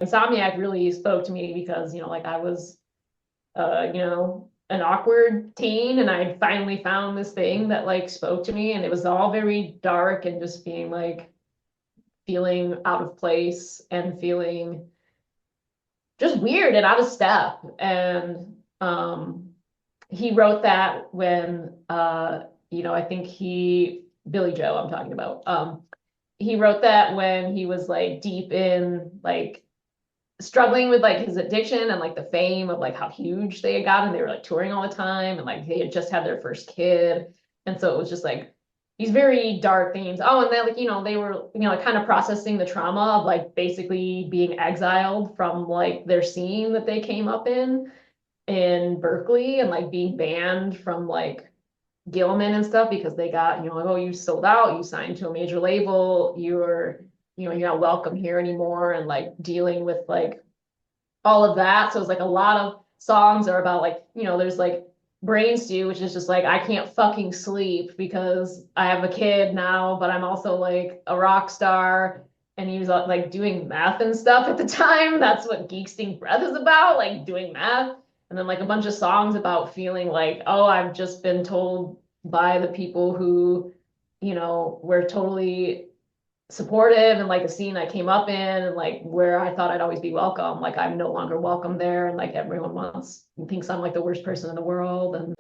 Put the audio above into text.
Insomniac really spoke to me because, like I was, an awkward teen, and I finally found this thing that like spoke to me, and it was all very dark and just being like feeling out of place and feeling just weird and out of step. And he wrote that when I think Billy Joe, I'm talking about. He wrote that when he was like deep in like struggling with like his addiction and like the fame of like how huge they had gotten. They were like touring all the time, and like they had just had their first kid. And so it was just like these very dark themes. Oh, and then like, they were, like kind of processing the trauma of like basically being exiled from like their scene that they came up in Berkeley, and like being banned from like Gilman and stuff because they got, like, oh, you sold out, you signed to a major label, you're not welcome here anymore, and like dealing with like all of that. So it's like a lot of songs are about like, there's like Brain Stew, which is just like, I can't fucking sleep because I have a kid now, but I'm also like a rock star. And he was like doing math and stuff at the time. That's what Geek Sting Breath is about, like doing math. And then like a bunch of songs about feeling like, oh, I've just been told by the people who, were totally supportive, and like a scene I came up in, and like where I thought I'd always be welcome, like I'm no longer welcome there, and like everyone thinks I'm like the worst person in the world. And